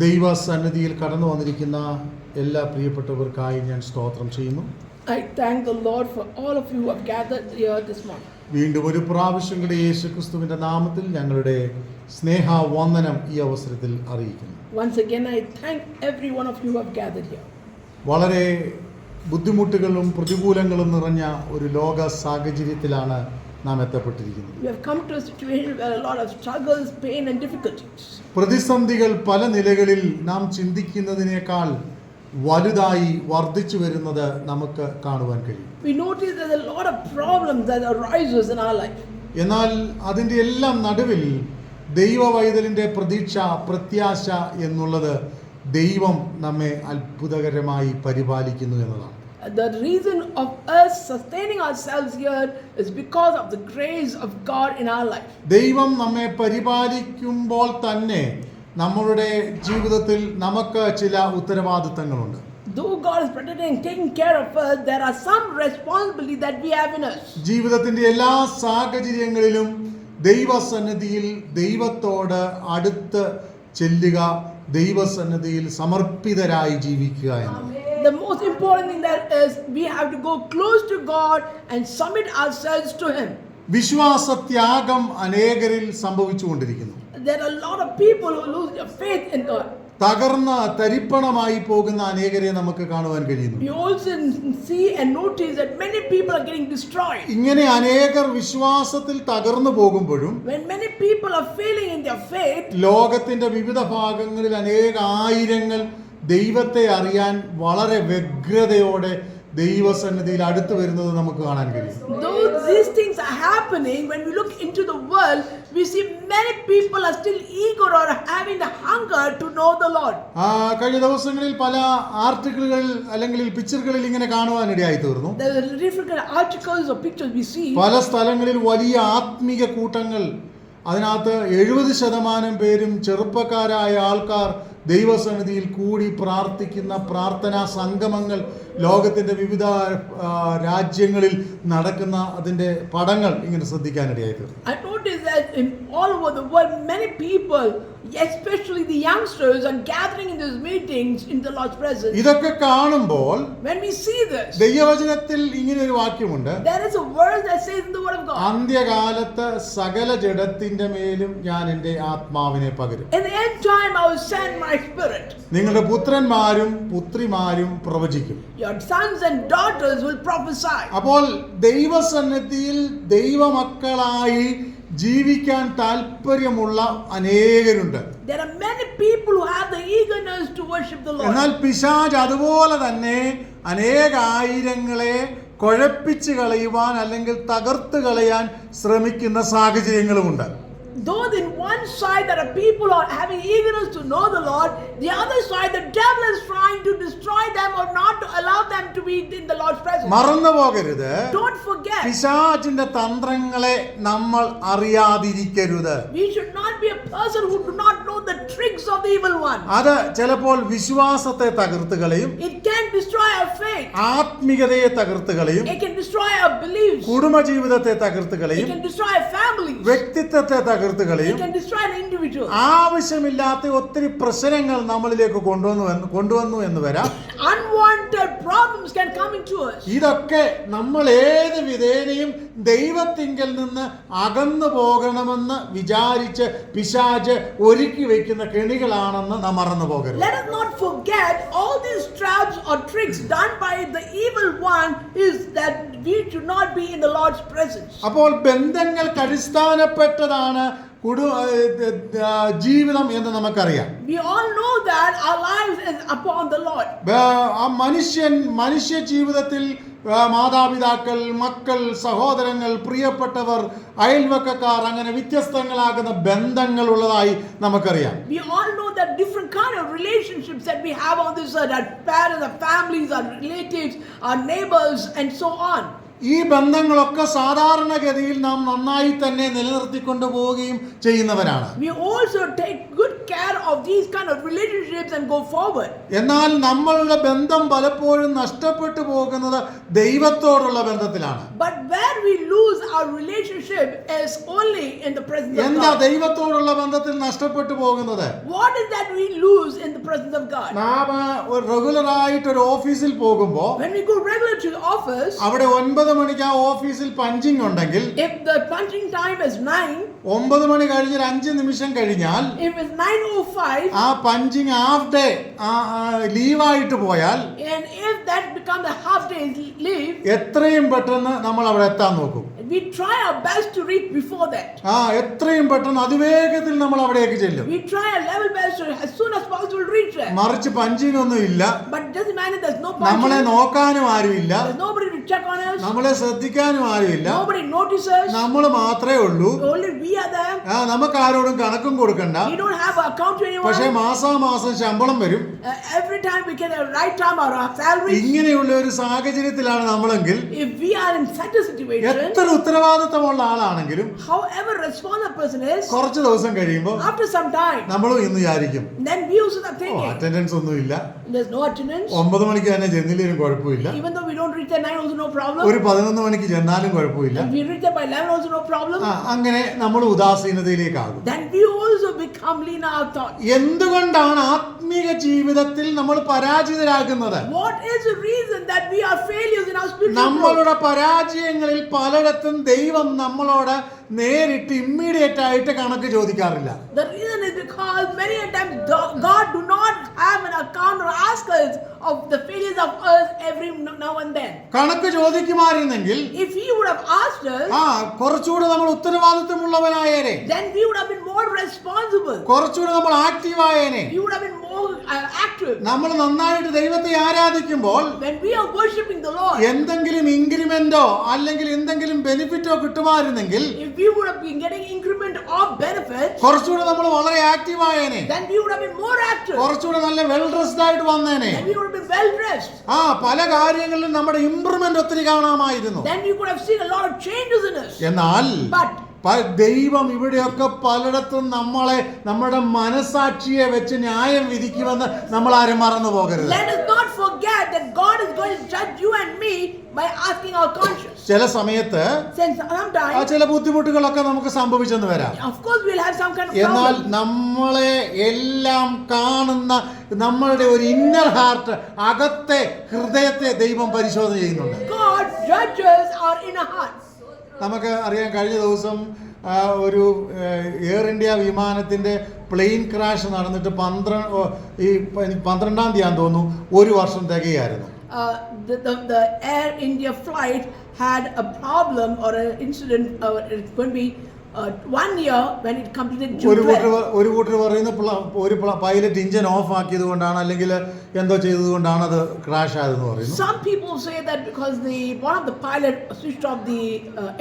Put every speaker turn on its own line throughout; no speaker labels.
ദൈവസന്നിധിയിൽ കടന്നു വന്നിരിക്കുന്ന എല്ലാ പ്രിയപ്പെട്ടവർക്കായി ഞാൻ സ്തോത്രം ചെയ്യുന്നു.
I thank the Lord for all of you who have gathered here this morning.
വീണ്ടും ഒരു പ്രാവശ്യം കൂടി യേശുക്രിസ്തുവിന്റെ നാമത്തിൽ ഞങ്ങളുടെ സ്നേഹവന്ദനം ഈ അവസരത്തിൽ അറിയിക്കുന്നു.
Once again I thank every one of you who have gathered here.
വളരെ ബുദ്ധിമുട്ടുകളും പ്രതികൂലങ്ങളും നിറഞ്ഞ ഒരു ലോക സാഹചര്യത്തിലാണ് നാം എത്തപ്പെട്ടിരിക്കുന്നത്.
We have come to a situation where a lot of struggles, pain and difficulties.
പ്രതിസന്ധികൾ പല നിലകളിൽ നാം ചിന്തിക്കുന്നതിനേക്കാൾ വലുതായി വർദ്ധിച്ചു വരുന്നത് നമുക്ക് കാണുവാൻ കഴിയും.
We notice there's a lot of problems that arises in our life.
എന്നാൽ അതിൻ്റെ എല്ലാം നടുവിൽ ദൈവവൈതലിൻ്റെ പ്രത്യാശ എന്നുള്ളത് ദൈവം നമ്മെ അത്ഭുതകരമായി പരിപാലിക്കുന്നു എന്നതാണ്.
The reason of us sustaining ourselves here is because of the grace of God in our life.
ദൈവം നമ്മെ പരിപാലിക്കുമ്പോൾ തന്നെ നമ്മളുടെ ജീവിതത്തിൽ നമുക്ക് ചില ഉത്തരവാദിത്തങ്ങളുണ്ട്.
Though God is protecting and taking care of us, there are some responsibility that we have in us.
ജീവിതത്തിന്റെ എല്ലാ സാഹചര്യങ്ങളിലും ദൈവസന്നിധിയിൽ ദൈവത്തോട് അടുത്ത് ചെല്ലുക, ദൈവസന്നിധിയിൽ സമർപ്പിതരായി ജീവിക്കുക എന്നാണ്.
The most important thing that is we have to go close to God and submit ourselves to Him.
വിശ്വാസത്യാഗം അനേകരിൽ സംഭവിച്ചുകൊണ്ടിരിക്കുന്നു.
There are a lot of people who lose their faith in God.
തകർന്ന തരിപ്പണമായി പോകുന്ന അനേകരെ നമുക്ക് കാണുവാൻ കഴിയുന്നു.
We also see and notice that many people are getting destroyed.
ഇങ്ങനെ അനേകർ വിശ്വാസത്തിൽ തകർന്നു പോകുമ്പോഴും
When many people are failing in their faith,
ലോകത്തിന്റെ വിവിധ ഭാഗങ്ങളിൽ അനേക ആയിരങ്ങൾ ദൈവത്തെ അറിയാൻ വളരെ വ്യഗ്രതയോടെ ദൈവസന്നിധിയിൽ അടുത്ത് വരുന്നത് നമുക്ക് കാണാൻ കഴിയും.
though these things are happening, when we look into the world, we see many people are still eager or having the hunger to know the Lord.
കഴിഞ്ഞ ദിവസങ്ങളിൽ പല ആർട്ടിക്കിളുകളിൽ അല്ലെങ്കിൽ പിക്ചറുകളിൽ ഇങ്ങനെ കാണുവാനിടയായി തീർന്നു.
There are different articles or pictures we see.
പല സ്ഥലങ്ങളിൽ വലിയ ആത്മീക കൂട്ടങ്ങൾ, അതിനകത്ത് 70% പേരും ചെറുപ്പക്കാരായ ആൾക്കാർ ദൈവസന്നിധിയിൽ കൂടി പ്രാർത്ഥിക്കുന്ന പ്രാർത്ഥനാ സംഗമങ്ങൾ ലോകത്തിൻ്റെ വിവിധ രാജ്യങ്ങളിൽ നടക്കുന്ന അതിൻ്റെ പടങ്ങൾ ഇങ്ങനെ ശ്രദ്ധിക്കാനിടയായി തീർന്നു.
I noticed that in all over the world many people, especially the youngsters, are gathering in these meetings in the Lord's presence.
ഇതൊക്കെ കാണുമ്പോൾ
When we see this,
ദൈവവചനത്തിൽ ഇങ്ങനെ ഒരു വാക്യമുണ്ട്.
there is a verse that says in the word of God,
അന്ത്യകാലത്ത് സകല ജഡത്തിന്റെ മേലും ഞാൻ എൻ്റെ ആത്മാവിനെ പകരും.
in the end time I will send my spirit.
നിങ്ങളുടെ പുത്രന്മാരും പുത്രിമാരും പ്രവചിക്കും.
Your sons and daughters will prophesy.
അപ്പോൾ ദൈവസന്നിധിയിൽ ദൈവമക്കളായി ജീവിക്കാൻ താല്പര്യമുള്ള അനേകരുണ്ട്.
There are many people who have the eagerness to worship the Lord.
എന്നാൽ പിശാച് അതുപോലെ തന്നെ അനേകായിരങ്ങളെ കുഴപ്പിച്ച് കളയുവാൻ അല്ലെങ്കിൽ തകർത്ത് കളയാൻ ശ്രമിക്കുന്ന സാഹചര്യങ്ങളുമുണ്ട്.
Though in one side there are people who are having eagerness to know the Lord, the other side the devil is trying to destroy them or not to allow them to be in the Lord's presence.
മറന്നു പോകരുത്,
Don't forget,
പിശാചിന്റെ തന്ത്രങ്ങളെ നമ്മൾ അറിയാതിരിക്കരുത്.
we should not be a person who do not know the tricks of the evil one.
അത് ചിലപ്പോൾ വിശ്വാസത്തെ തകർത്ത് കളയും,
It can destroy our faith.
ആത്മികതയെ തകർത്ത് കളയും,
It can destroy our beliefs.
കുടുംബജീവിതത്തെ തകർത്ത്
It
കളയും,
can destroy our families.
വ്യക്തിത്വത്തെ തകർത്ത് കളയും.
It can destroy an individual.
ആവശ്യമില്ലാത്ത ഒത്തിരി പ്രശ്നങ്ങൾ നമ്മളിലേക്ക് കൊണ്ടുവന്നു എന്ന് വരാം.
Unwanted problems can come into us.
ഇതൊക്കെ നമ്മൾ ഏത് വിധേനയും ദൈവത്തിങ്കൽ നിന്ന് അകന്നു പോകണമെന്ന് വിചാരിച്ച് പിശാച് ഒരുക്കി വെക്കുന്ന കെണികളാണെന്ന് നാം മറന്നു പോകരുത്.
Let us not forget all these traps or tricks done by the evil one is that we should not be in the Lord's presence.
അപ്പോൾ ബന്ധങ്ങൾക്ക് അടിസ്ഥാനപ്പെട്ടതാണ് ജീവിതം എന്ന് നമുക്കറിയാം.
We all know that our lives is upon the Lord.
മനുഷ്യ ജീവിതത്തിൽ മാതാപിതാക്കൾ, മക്കൾ, സഹോദരങ്ങൾ, പ്രിയപ്പെട്ടവർ, അയൽവക്കക്കാർ, അങ്ങനെ വ്യത്യസ്തങ്ങളാകുന്ന ബന്ധങ്ങൾ ഉള്ളതായി നമുക്കറിയാം.
We all know that different kind of relationships that we have on this earth, our parents, our families, our relatives, our neighbors and so on.
ഈ ബന്ധങ്ങളൊക്കെ സാധാരണഗതിയിൽ നാം നന്നായി തന്നെ നിലനിർത്തിക്കൊണ്ടു പോവുകയും ചെയ്യുന്നവരാണ്.
We also take good care of these kind of relationships and go forward.
എന്നാൽ നമ്മളുടെ ബന്ധം പലപ്പോഴും നഷ്ടപ്പെട്ടു പോകുന്നത് ദൈവത്തോടുള്ള ബന്ധത്തിലാണ്.
But where we lose our relationship is only in the presence of
എന്താ
God.
ദൈവത്തോടുള്ള ബന്ധത്തിൽ നഷ്ടപ്പെട്ടു പോകുന്നത്?
What is that we lose in the presence of God?
നാം റെഗുലർ ആയിട്ട് ഒരു ഓഫീസിൽ പോകുമ്പോൾ
When we go regular to the office,
അവിടെ 9 മണിക്ക് ആ ഓഫീസിൽ പഞ്ചിങ് ഉണ്ടെങ്കിൽ
if the punching time is 9,
9 മണി കഴിഞ്ഞ് 5 നിമിഷം കഴിഞ്ഞാൽ
if it's 9:05,
ആ പഞ്ചിങ് ഹാഫ് ഡേ ലീവായിട്ട് പോയാൽ
and if that becomes a half day leave,
എത്രയും പെട്ടെന്ന് നമ്മൾ അവിടെ എത്താൻ നോക്കും.
we try our best to reach before that.
എത്രയും പെട്ടെന്ന് അതിവേഗത്തിൽ നമ്മൾ അവിടേക്ക് ചെല്ലും.
We try our level best to as soon as possible reach there.
മറിച്ച് പഞ്ചിങ് ഒന്നും ഇല്ല,
But it doesn't matter, there's no
നമ്മളെ
punching.
നോക്കാനും ആരുമില്ല,
There's nobody to check on us.
നമ്മളെ ശ്രദ്ധിക്കാനും ആരുമില്ല,
Nobody notices.
നമ്മൾ മാത്രമേ ഉള്ളൂ.
Only we are there.
നമുക്ക് ആരോടും കണക്കും കൊടുക്കണ്ട.
We don't have an account to anyone.
പക്ഷെ മാസാമാസം ശമ്പളം വരും.
Every time we get a right time or our salary.
ഇങ്ങനെയുള്ള ഒരു സാഹചര്യത്തിലാണ് നമ്മളെങ്കിൽ,
If we are in such a situation,
എത്ര ഉത്തരവാദിത്തമുള്ള ആളാണെങ്കിലും
however responsible person is,
കുറച്ച് ദിവസം കഴിയുമ്പോൾ
after some time,
നമ്മളും ഇന്ന് വിചാരിക്കും,
then we also start thinking,
attendance ഒന്നുമില്ല,
there's no attendance.
9 മണിക്ക് തന്നെ ചെന്നില്ലേലും കുഴപ്പമില്ല,
Even though we don't reach at 9 also no problem.
ഒരു 11 മണിക്ക് ചെന്നാലും കുഴപ്പമില്ല.
If we reach there by 11 also no problem.
അങ്ങനെ നമ്മൾ ഉദാസീനതയിലേക്കാകും.
Then we also become lean in our thoughts.
എന്തുകൊണ്ടാണ് ആത്മീക ജീവിതത്തിൽ നമ്മൾ പരാജിതരാകുന്നത്?
What is the reason that we are failures in our spiritual growth?
നമ്മളുടെ പരാജയങ്ങളിൽ പലയിടത്തും ദൈവം നമ്മളോട് നേരിട്ട് ഇമ്മീഡിയറ്റ് ആയിട്ട് കണക്ക് ചോദിക്കാറില്ല.
The reason is because many a times God do not have an account or ask us of the failures of us every now and then.
കണക്ക് ചോദിക്കുമായിരുന്നെങ്കിൽ
If he would have asked us,
കുറച്ചുകൂടെ നമ്മൾ ഉത്തരവാദിത്വമുള്ളവനായേനെ,
then we would have been more responsible.
കുറച്ചുകൂടെ നമ്മൾ active ആയേനെ.
We would have been more active.
നമ്മൾ നന്നായിട്ട് ദൈവത്തെ ആരാധിക്കുമ്പോൾ
When we are worshiping the Lord,
എന്തെങ്കിലും ഇൻക്രിമെന്റോ അല്ലെങ്കിൽ എന്തെങ്കിലും ബെനിഫിറ്റോ കിട്ടുമായിരുന്നെങ്കിൽ,
if we would have been getting increment or benefits,
കുറച്ചുകൂടെ നമ്മൾ വളരെ active ആയേനെ,
then we would have been more active.
കുറച്ചുകൂടെ നല്ല വെൽ ഡ്രസ്ഡ് ആയിട്ട് വന്നേനെ.
Then we would have been well dressed.
പല കാര്യങ്ങളിലും നമ്മുടെ ഇംപ്രൂവ്മെന്റ് ഒത്തിരി കാണാമായിരുന്നു.
Then we could have seen a lot of changes in us.
എന്നാൽ
But
ദൈവം ഇവിടെയൊക്കെ പലയിടത്തും നമ്മളെ നമ്മുടെ മനസാക്ഷിയെ വെച്ച് ന്യായം വിധിക്കുമെന്ന് നമ്മൾ ആരും മറന്നു പോകരുത്.
let us not forget that God is going to judge you and me by asking our conscience.
ചില സമയത്ത്
Sometimes,
ചില ബുദ്ധിമുട്ടുകളൊക്കെ നമുക്ക് സംഭവിച്ചെന്ന് വരാം.
of course, we'll have some kind of
എന്നാൽ
problem.
നമ്മളെ എല്ലാം കാണുന്ന നമ്മളുടെ ഒരു ഇന്നർ ഹാർട്ട്, അകത്തെ ഹൃദയത്തെ ദൈവം പരിശോധന ചെയ്യുന്നുണ്ട്.
God judges our inner heart.
നമുക്ക് അറിയാം, കഴിഞ്ഞ ദിവസം ഒരു എയർ ഇന്ത്യ വിമാനത്തിൻ്റെ പ്ലെയിൻ ക്രാഷ് നടന്നിട്ട് 12-ാം തീയതി തോന്നുന്നു, 1 വർഷം തികയായിരുന്നു.
The Air India flight had a problem or an incident, it's going to be 1 year when it completed June 12th.
ഒരു കൂട്ടർ പറയുന്ന ഒരു പൈലറ്റ് ഇഞ്ചൻ ഓഫ് ആക്കിയത് കൊണ്ടാണ്, അല്ലെങ്കിൽ എന്തോ ചെയ്തത് കൊണ്ടാണ് അത് ക്രാഷ് ആയതെന്ന് പറയുന്നു.
Some people say that because one of the pilot switched off the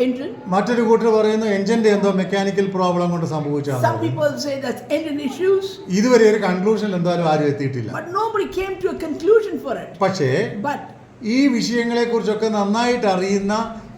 engine.
മറ്റൊരു കൂട്ടർ പറയുന്നു എഞ്ചിന്റെ എന്തോ മെക്കാനിക്കൽ പ്രോബ്ലം കൊണ്ട് സംഭവിച്ചാണ്.
Some people say that's engine issues.
ഇതുവരെ ഒരു കൺക്ലൂഷനിൽ എന്തായാലും ആരും എത്തിയിട്ടില്ല.
But nobody came to a conclusion for it.
പക്ഷേ ഈ വിഷയങ്ങളെ കുറിച്ചൊക്കെ നന്നായിട്ട് അറിയുന്ന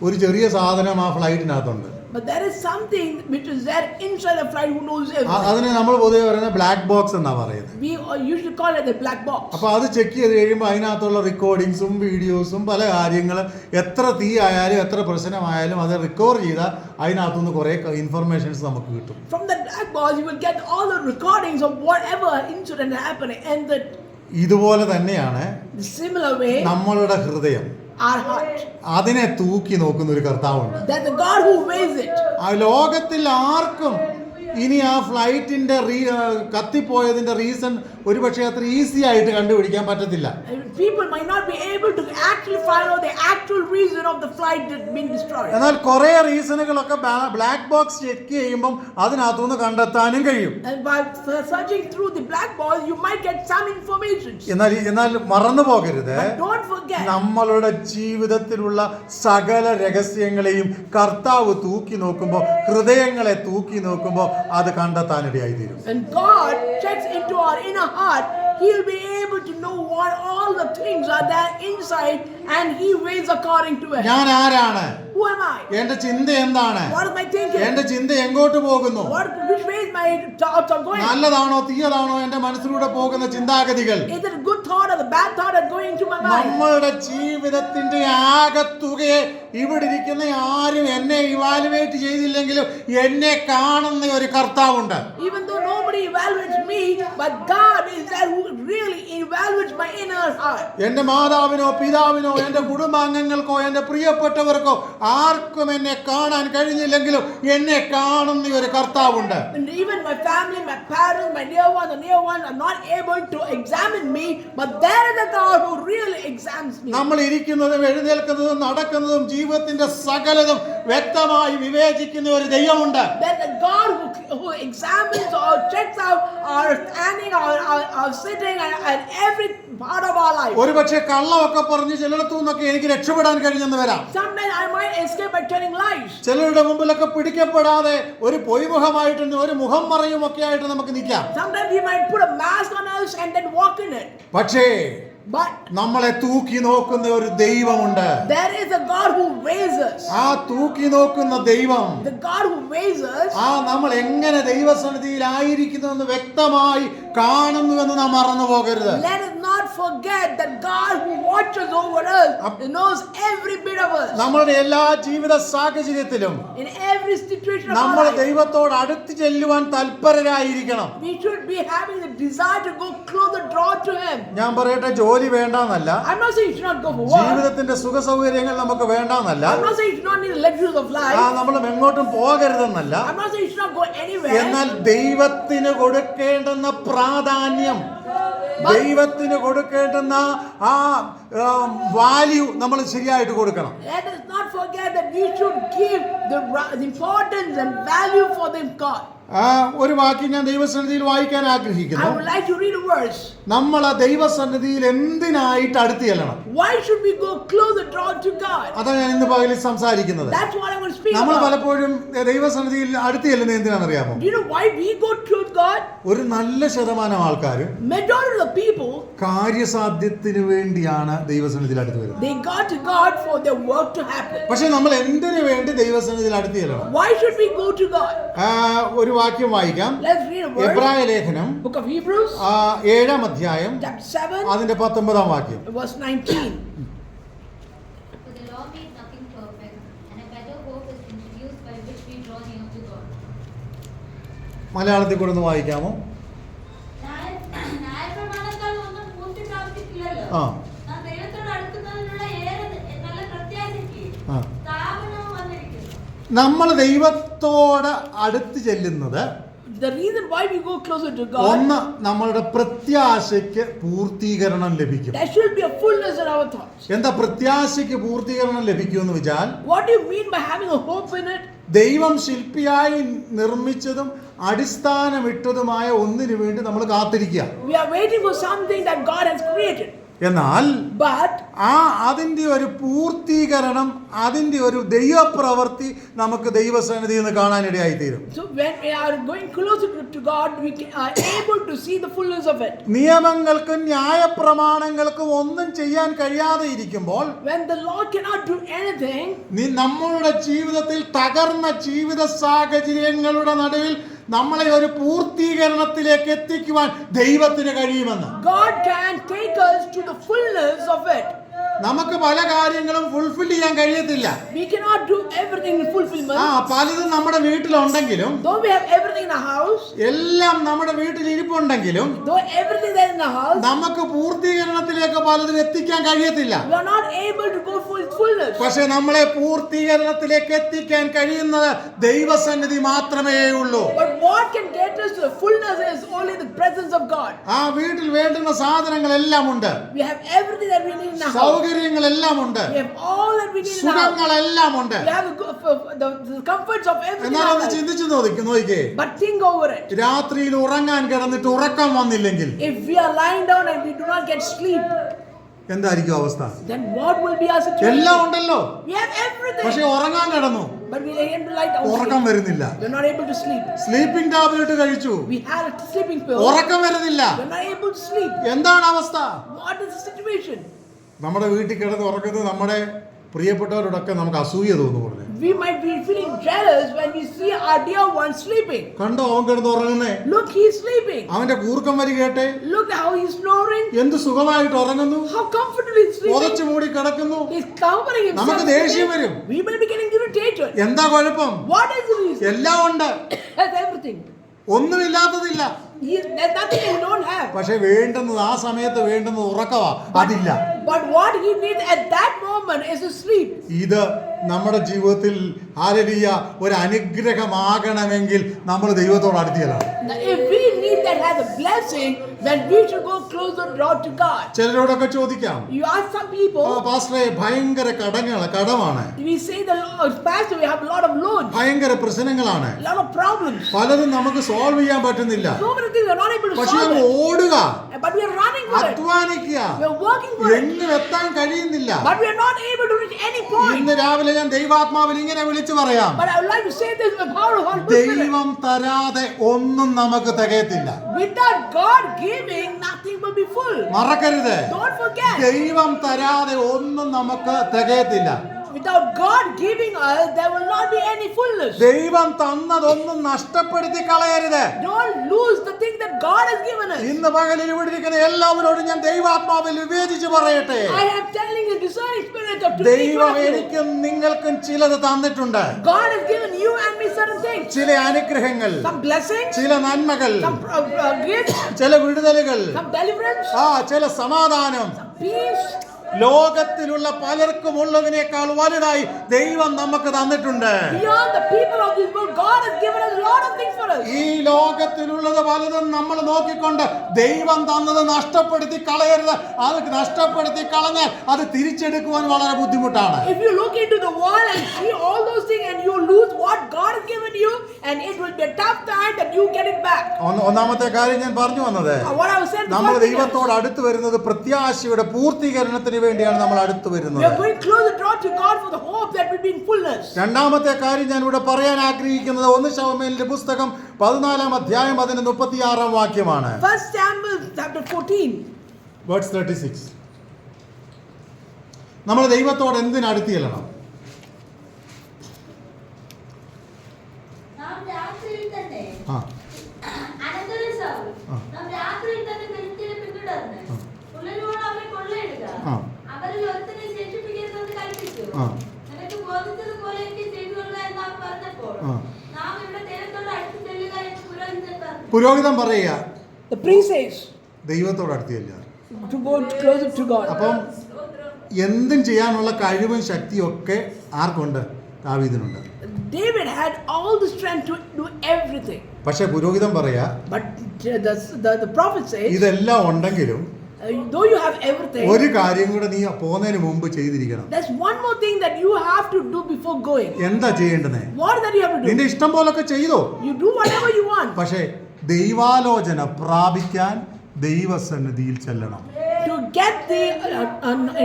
ഒരു ചെറിയ സാധനം ആ ഫ്ലൈറ്റിനകത്തുണ്ട്.
But there is something which is there inside the flight who knows everything.
അതിനെ നമ്മൾ പൊതുവെ പറയുന്നത് ബ്ലാക്ക് ബോക്സ് എന്നാ പറയുന്നത്.
We usually call it the black box.
അപ്പോൾ അത് ചെക്ക് ചെയ്ത് കഴിയുമ്പോൾ അതിനകത്തുള്ള റെക്കോർഡിങ്സും വീഡിയോസും പല കാര്യങ്ങൾ, എത്ര തീ ആയാലും എത്ര പ്രശ്നമായാലും അത് റിക്കവർ ചെയ്താൽ അതിനകത്തുനിന്ന് കുറേ ഇൻഫർമേഷൻസ് നമുക്ക് കിട്ടും.
From the black box you will get all the recordings of whatever incident happened, and that
ഇതുപോലെ തന്നെയാണ്
the similar way
നമ്മളുടെ ഹൃദയം,
our heart.
അതിനെ തൂക്കി നോക്കുന്ന ഒരു കർത്താവുണ്ട്.
That the God who weighs it.
ആ ലോകത്തിൽ ആർക്കും ഇനി ആ ഫ്ലൈറ്റിന്റെ കത്തിപ്പോയതിന്റെ റീസൺ ഒരുപക്ഷെ അത്ര ഈസി ആയിട്ട് കണ്ടുപിടിക്കാൻ പറ്റത്തില്ല.
People might not be able to actually find out the actual reason of the flight that been destroyed.
എന്നാൽ കുറേ റീസണുകളൊക്കെ ബ്ലാക്ക് ബോക്സ് ചെക്ക് ചെയ്യുമ്പോൾ അതിനകത്തുനിന്ന് കണ്ടെത്താനും കഴിയും.
And by searching through the black box you might get some information.
എന്നാൽ മറന്നു പോകരുത്,
But don't forget,
നമ്മളുടെ ജീവിതത്തിലുള്ള സകല രഹസ്യങ്ങളെയും കർത്താവ് തൂക്കി നോക്കുമ്പോൾ, ഹൃദയങ്ങളെ തൂക്കി നോക്കുമ്പോൾ അത് കണ്ടെത്താനിടയായി തീരും.
when God checks into our inner heart, He'll be able to know what all the things are there inside, and He weighs according to it.
ഞാൻ ആരാണ്?
Who am I?
എന്റെ ചിന്ത എന്താണ്?
What is my thinking?
എന്റെ ചിന്ത എങ്ങോട്ട് പോകുന്നു?
Which way is my thoughts are going?
നല്ലതാണോ തീയതാണോ എന്റെ മനസ്സിലൂടെ പോകുന്ന ചിന്താഗതികൾ?
Is it a good thought or the bad thought that's going into my mind?
നമ്മളുടെ ജീവിതത്തിന്റെ ആകത്തുകയെ ഇവിടെ ഇരിക്കുന്ന ആരും എന്നെ ഇവാലുവേറ്റ് ചെയ്തില്ലെങ്കിലും എന്നെ കാണുന്ന ഒരു കർത്താവുണ്ട്.
Even though nobody evaluates me, but God is that who really evaluates my inner heart.
എന്റെ മാതാവിനോ പിതാവിനോ എന്റെ കുടുംബാംഗങ്ങൾക്കോ എന്റെ പ്രിയപ്പെട്ടവർക്കോ ആർക്കും എന്നെ കാണാൻ കഴിഞ്ഞില്ലെങ്കിലും എന്നെ കാണുന്ന ഒരു കർത്താവുണ്ട്.
And even my family, my parents, my near ones are not able to examine me, but there is a God who really examines me.
നമ്മൾ ഇരിക്കുന്നതും എഴുന്നേൽക്കുന്നതും നടക്കുന്നതും ജീവിതത്തിന്റെ സകലതും വ്യക്തമായി വിവേചിക്കുന്ന ഒരു ദൈവമുണ്ട്.
There's a God who examines or checks out our standing, our sitting, and every part of our life.
ഒരുപക്ഷെ കള്ളമൊക്കെ പറഞ്ഞ് ചിലയിടത്തു നിന്നൊക്കെ എനിക്ക് രക്ഷപ്പെടാൻ കഴിഞ്ഞെന്ന് വരാം.
Sometimes I might escape by telling lies.
ചിലരുടെ മുമ്പിലൊക്കെ പിടിക്കപ്പെടാതെ ഒരു പൊയ്മുഖമായിട്ട് ഒരു മുഖം മറയുമൊക്കെ ആയിട്ട് നമുക്ക് നിൽക്കാം.
Sometimes we might put a mask on us and then walk in it.
പക്ഷേ
But
നമ്മളെ തൂക്കി നോക്കുന്ന ഒരു ദൈവമുണ്ട്.
there is a God who weighs us.
ആ തൂക്കി നോക്കുന്ന ദൈവം,
The God who weighs us.
ആ നമ്മൾ എങ്ങനെ ദൈവസന്നിധിയിൽ ആയിരിക്കുന്നു എന്ന് വ്യക്തമായി കാണുന്നുവെന്ന് നാം മറന്നു പോകരുത്.
Let us not forget that God who watches over us knows every bit of us.
നമ്മളുടെ എല്ലാ ജീവിത സാഹചര്യത്തിലും
In every situation of
നമ്മൾ
our life,
ദൈവത്തോട് അടുത്ത് ചെല്ലുവാൻ തൽപരരായിരിക്കണം.
we should be having the desire to go closer, draw to Him.
ഞാൻ പറയട്ടെ, ജോലി വേണ്ടാന്നല്ല,
I'm not saying you should not go for work.
ജീവിതത്തിന്റെ സുഖ സൗകര്യങ്ങൾ നമുക്ക് വേണ്ടാന്നല്ല,
I'm not saying you should not need the luxuries of life.
നമ്മൾ എങ്ങോട്ടും പോകരുതെന്നല്ല.
I'm not saying you should not go anywhere.
എന്നാൽ ദൈവത്തിന് കൊടുക്കേണ്ടുന്ന പ്രാധാന്യം, ദൈവത്തിന് കൊടുക്കേണ്ടുന്ന ആ വാല്യൂ നമ്മൾ ശരിയായിട്ട് കൊടുക്കണം.
Let us not forget that we should give the importance and value for the God.
ഒരു വാക്യം ഞാൻ ദൈവസന്നിധിയിൽ വായിക്കാൻ
I
ആഗ്രഹിക്കുന്നു.
would like to read a verse.
നമ്മൾ ആ ദൈവസന്നിധിയിൽ എന്തിനായിട്ട് അടുത്ത് ചെല്ലണം?
Why should we go closer, draw to God?
അതാണ് ഞാൻ ഇന്ന് പകലിൽ സംസാരിക്കുന്നത്.
That's what I want to speak
നമ്മൾ
about.
പലപ്പോഴും ദൈവസന്നിധിയിൽ അടുത്ത് ചെല്ലുന്നത് എന്തിനാണെന്നറിയാമോ?
Do you know why we go to God?
ഒരു നല്ല ശതമാനം ആൾക്കാരും
Majority of the people,
കാര്യസാധ്യത്തിന് വേണ്ടിയാണ് ദൈവസന്നിധിയിൽ അടുത്ത് വരുന്നത്.
they got to God for their work to happen.
പക്ഷെ നമ്മൾ എന്തിനു വേണ്ടി ദൈവസന്നിധിയിൽ അടുത്ത് ചെല്ലണം?
Why should we go to God?
ഒരു വാക്യം വായിക്കാം.
Let's read a verse.
എബ്രായ ലേഖനം
Book of Hebrews,
7-ാം അധ്യായം
chapter 7,
അതിന്റെ 19-ാം വാക്യം.
verse 19.
For the law made nothing perfect, and a better hope is introduced by which we draw near to God.
മലയാളത്തിൽ കൂടെ ഒന്ന് വായിക്കാമോ?
ന്യായപ്രമാണത്താൽ ഒന്നും പൂർത്തി പ്രാപിച്ചിട്ടില്ലല്ലോ. നാം ദൈവത്തോട് അടുക്കുന്നതിനുള്ള ഏറെ നല്ല പ്രത്യാശയ്ക്ക് സ്ഥാപനവും വന്നിരിക്കുന്നു.
നമ്മൾ ദൈവത്തോട് അടുത്ത് ചെല്ലുന്നത്,
The reason why we go closer to God,
ഒന്ന്, നമ്മളുടെ പ്രത്യാശയ്ക്ക് പൂർത്തീകരണം ലഭിക്കും.
there should be a fullness in our thoughts.
എന്താ പ്രത്യാശയ്ക്ക് പൂർത്തീകരണം ലഭിക്കുമെന്ന് വെച്ചാൽ,
What do you mean by having a hope in it?
ദൈവം ശില്പിയായി നിർമ്മിച്ചതും അടിസ്ഥാനമിട്ടതുമായ ഒന്നിനു വേണ്ടി നമ്മൾ കാത്തിരിക്കുക.
We are waiting for something that God has created.
എന്നാൽ
But
അതിന്റെ ഒരു പൂർത്തീകരണം, അതിന്റെ ഒരു ദൈവപ്രവൃത്തി നമുക്ക് ദൈവസന്നിധിയിൽ നിന്ന് കാണാനിടയായി തീരും.
so when we are going closer to God, we are able to see the fullness of it.
നിയമങ്ങൾക്കും ന്യായപ്രമാണങ്ങൾക്കും ഒന്നും ചെയ്യാൻ കഴിയാതെ ഇരിക്കുമ്പോൾ,
When the law cannot do anything,
നമ്മളുടെ ജീവിതത്തിൽ തകർന്ന ജീവിത സാഹചര്യങ്ങളുടെ നടുവിൽ നമ്മളെ ഒരു പൂർത്തീകരണത്തിലേക്ക് എത്തിക്കുവാൻ ദൈവത്തിന് കഴിയുമെന്ന്.
God can take us to the fullness of it.
നമുക്ക് പല കാര്യങ്ങളും ഫുൾഫിൽ ചെയ്യാൻ കഴിയത്തില്ല.
We cannot do everything in fulfillment.
പലതും നമ്മുടെ വീട്ടിലുണ്ടെങ്കിലും,
Though we have everything in the house,
എല്ലാം നമ്മുടെ വീട്ടിൽ ഇരിപ്പുണ്ടെങ്കിലും,
though everything there in the house,
നമുക്ക് പൂർത്തീകരണത്തിലേക്ക് പലതും എത്തിക്കാൻ കഴിയത്തില്ല.
we are not able to go for its fullness.
പക്ഷെ നമ്മളെ പൂർത്തീകരണത്തിലേക്ക് എത്തിക്കാൻ കഴിയുന്നത് ദൈവസന്നിധി മാത്രമേ ഉള്ളൂ.
But what can get us to the fullness is only the presence of God.
ആ വീട്ടിൽ വേണ്ടുന്ന സാധനങ്ങളെല്ലാം ഉണ്ട്,
We have everything that we need in the house.
സൗകര്യങ്ങളെല്ലാം ഉണ്ട്,
We have all that we need in the house.
സുഖങ്ങളെല്ലാം ഉണ്ട്.
We have the comforts of everything.
എന്നാൽ
in our
ഒന്ന്
life.
ചിന്തിച്ചു നോക്കിക്കേ,
But think over it.
രാത്രിയിൽ ഉറങ്ങാൻ കിടന്നിട്ട് ഉറക്കം വന്നില്ലെങ്കിൽ,
If we are lying down and we do not get sleep,
എന്തായിരിക്കും അവസ്ഥ?
then what will be our situation?
എല്ലാം ഉണ്ടല്ലോ,
We have everything,
പക്ഷെ ഉറങ്ങാൻ കിടന്നു,
but we are able to light our
ഉറക്കം
sleep.
വരുന്നില്ല.
We are not able to sleep.
Sleeping tablet കഴിച്ചു,
We had a sleeping pill.
ഉറക്കം വരുന്നില്ല.
We are not able to sleep.
എന്താണ് അവസ്ഥ?
What is the situation?
നമ്മുടെ വീട്ടിൽ കിടന്ന് ഉറക്കുന്നത് നമ്മുടെ പ്രിയപ്പെട്ടവരോടൊക്കെ നമുക്ക് അസൂയ തോന്നുന്നു.
We might be feeling jealous when we see our dear one sleeping.
കണ്ടോ അവൻ കിടന്ന് ഉറങ്ങുന്നേ,
Look, he's sleeping.
അവന്റെ കൂർക്കം വരി കേട്ടെ,
Look how he's snoring.
എന്ത് സുഖമായിട്ട് ഉറങ്ങുന്നു,
How comfortably he's sleeping.
പുതച്ചു മൂടി കിടക്കുന്നു.
He's covering himself.
നമുക്ക് ദേഷ്യം വരും.
We may be getting irritated.
എന്താ കുഴപ്പം?
What is the reason?
എല്ലാം ഉണ്ട്,
Has everything.
ഒന്നുമില്ലാത്തതില്ല.
There's nothing that we don't have.
പക്ഷെ വേണ്ടുന്നത് ആ സമയത്ത് വേണ്ടുന്നത് ഉറക്കവാ, അതില്ല.
But what he needs at that moment is to sleep.
ഇത് നമ്മുടെ ജീവിതത്തിൽ ഹല്ലേലൂയ ഒരു അനുഗ്രഹമാകണമെങ്കിൽ നമ്മൾ ദൈവത്തോട് അടുത്തിയലാണ്.
Now, if we need that as a blessing, then we should go closer to God.
ചിലരോടൊക്കെ ചോദിക്കാം,
You ask some people,
പാസ്റ്ററെ ഭയങ്കര കടമാണ്,
we say the Lord, Pastor, we have a lot of loans,
ഭയങ്കര പ്രശ്നങ്ങളാണ്,
a lot of problems.
പലതും നമുക്ക് solve ചെയ്യാൻ പറ്റുന്നില്ല.
So many things we are not able to
പക്ഷെ
solve
അങ്ങ്
it.
ഓടുക,
But we are running for it.
അധ്വാനിക്കുക,
We are working for it.
എങ്ങും എത്താൻ കഴിയുന്നില്ല.
But we are not able to reach any point.
ഇന്ന് രാവിലെ ഞാൻ ദൈവാത്മാവിൽ ഇങ്ങനെ വിളിച്ചു പറയാം,
But I would like to say this with the power of Holy Spirit.
ദൈവം തരാതെ ഒന്നും നമുക്ക് തികയത്തില്ല.
Without God giving, nothing will be full.
മറക്കരുത്,
Don't forget.
ദൈവം തരാതെ ഒന്നും നമുക്ക് തികയത്തില്ല.
Without God giving us, there will not be any fullness.
ദൈവം തന്നതൊന്നും നഷ്ടപ്പെടുത്തി കളയരുത്.
Don't lose the thing that God has given us.
ഇന്ന് പകലിൽ ഇവിടെ ഇരിക്കുന്ന എല്ലാവരോടും ഞാൻ ദൈവാത്മാവിൽ വിവേചിച്ച് പറയട്ടെ,
I am telling the discerning spirit of
ദൈവം
today.
എനിക്കും നിങ്ങൾക്കും ചിലത് തന്നിട്ടുണ്ട്.
God has given you and me certain things.
ചില അനുഗ്രഹങ്ങൾ,
Some blessings,
ചില നന്മകൾ,
some gifts,
ചില വിടുതലുകൾ,
some deliverance,
ചില സമാധാനം.
peace.
ലോകത്തിലുള്ള പലർക്കും ഉള്ളതിനേക്കാൾ വലുതായി ദൈവം നമുക്ക് തന്നിട്ടുണ്ട്.
Beyond the people of this world, God has given us a lot of things for us.
ഈ ലോകത്തിലുള്ളത് പലതും നമ്മൾ നോക്കിക്കൊണ്ട് ദൈവം തന്നത് നഷ്ടപ്പെടുത്തി കളയരുത്. അത് നഷ്ടപ്പെടുത്തി കളഞ്ഞാൽ അത് തിരിച്ചെടുക്കുവാൻ വളരെ ബുദ്ധിമുട്ടാണ്.
If you look into the world and see all those things and you lose what God has given you, and it will be a tough time that you get it back.
ഒന്നാമത്തെ കാര്യം ഞാൻ പറഞ്ഞു വന്നത്,
What I was saying,
നമ്മൾ ദൈവത്തോട് അടുത്ത് വരുന്നത് പ്രത്യാശയുടെ പൂർത്തീകരണത്തിന് വേണ്ടിയാണ് നമ്മൾ അടുത്ത്
we
വരുന്നത്.
are going closer to God for the hope that will be in fullness.
രണ്ടാമത്തെ കാര്യം ഞാൻ ഇവിടെ പറയാൻ ആഗ്രഹിക്കുന്നത് 1 ശമൂവേലിന്റെ പുസ്തകം 14-ാം അധ്യായം അതിന്റെ 36-ാം വാക്യമാണ്.
1 Samuel chapter 14.
Verse 36. നമ്മൾ ദൈവത്തോട് എന്തിനടുത്ത് ചെല്ലണം?
നാം രാത്രിയിൽ തന്നെ
ആ
അനന്തരം സൗൽ നാം രാത്രിയിൽ തന്നെ ഫെലിസ്ത്യരെ പിന്തുടർന്ന് ഉള്ളിലൂടെ അവരെ കൊള്ളയിടുക, അവരിൽ ഒരുത്തനെ ശേഷിപ്പിക്കരുതെന്ന് കൽപ്പിച്ചു. നിനക്ക് ബോധിച്ചതുപോലെ എനിക്ക് ചെയ്തുകൊള്ളുക എന്ന് നാം പറഞ്ഞപ്പോൾ നാം ഇവിടെ ദൈവത്തോട് അടുത്ത് ചെല്ലുക എന്ന് പുരോഹിതൻ പറഞ്ഞു.
പുരോഹിതൻ പറയുക,
The priest says
ദൈവത്തോട് അടുത്ത് ചെല്ലുക.
to go closer to God.
അപ്പം എന്തും ചെയ്യാനുള്ള കഴിവും ശക്തിയും ഒക്കെ ആർക്കുണ്ട്? ദാവീദിനുണ്ട്.
David had all the strength to do everything.
പക്ഷെ പുരോഹിതൻ പറയാ,
But the prophet says,
ഇതെല്ലാം ഉണ്ടെങ്കിലും
though you have everything,
ഒരു കാര്യം കൂടെ നീ പോകുന്നതിന് മുമ്പ് ചെയ്തിരിക്കണം.
there's one more thing that you have to do before going.
എന്താ ചെയ്യേണ്ടത്?
What that you have to do?
നിന്റെ ഇഷ്ടം പോലൊക്കെ ചെയ്തോ,
You do whatever you want.
പക്ഷേ ദൈവാലോചന പ്രാപിക്കാൻ ദൈവസന്നിധിയിൽ ചെല്ലണം.
To get the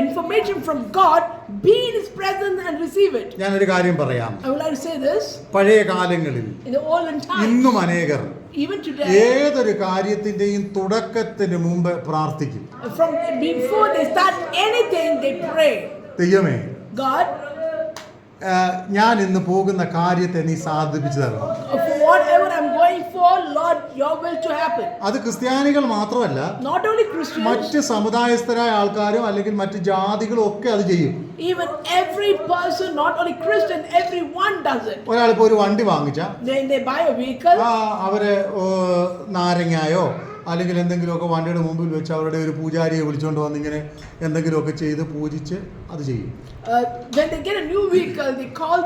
information from God, be in His presence and receive it.
ഞാനൊരു കാര്യം പറയാം.
I would like to say this.
പഴയ കാലങ്ങളിൽ
In the olden times,
ഇന്നും അനേകർ
even today,
ഏതൊരു കാര്യത്തിന്റെയും തുടക്കത്തിന് മുമ്പ് പ്രാർത്ഥിക്കും.
from before they start anything, they pray.
ദൈവമേ,
God,
ഞാൻ ഇന്ന് പോകുന്ന കാര്യത്തെ നീ സാധിപ്പിച്ചു തരണം.
for whatever I'm going for, Lord, your will to happen.
അത് ക്രിസ്ത്യാനികൾ മാത്രമല്ല,
Not only Christians,
മറ്റ് സമുദായസ്ഥരായ ആൾക്കാരും അല്ലെങ്കിൽ മറ്റ് ജാതികളും ഒക്കെ അത് ചെയ്യും.
even every person, not only Christian, everyone does it.
ഒരാളിപ്പോ ഒരു വണ്ടി വാങ്ങിച്ച
They buy a vehicle,
അവര് നാരങ്ങായോ അല്ലെങ്കിൽ എന്തെങ്കിലുമൊക്കെ വണ്ടിയുടെ മുമ്പിൽ വെച്ച് അവരുടെ ഒരു പൂജാരിയെ വിളിച്ചുകൊണ്ട് വന്ന് ഇങ്ങനെ എന്തെങ്കിലുമൊക്കെ ചെയ്ത് പൂജിച്ച് അത് ചെയ്യും.
when they get a new vehicle, they call